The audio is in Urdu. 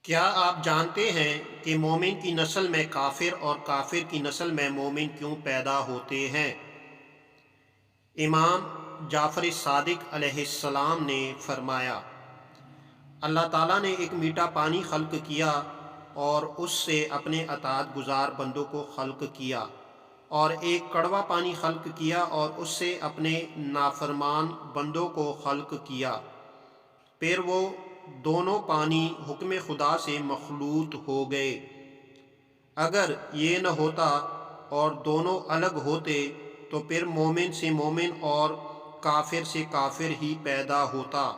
کیا آپ جانتے ہیں کہ مومن کی نسل میں کافر اور کافر کی نسل میں مومن کیوں پیدا ہوتے ہیں؟ امام جعفر صادق علیہ السلام نے فرمایا، اللہ تعالیٰ نے ایک میٹھا پانی خلق کیا اور اس سے اپنے اطاعت گزار بندوں کو خلق کیا، اور ایک کڑوا پانی خلق کیا اور اس سے اپنے نافرمان بندوں کو خلق کیا۔ پھر وہ دونوں پانی حکم خدا سے مخلوط ہو گئے۔ اگر یہ نہ ہوتا اور دونوں الگ ہوتے تو پھر مومن سے مومن اور کافر سے کافر ہی پیدا ہوتا۔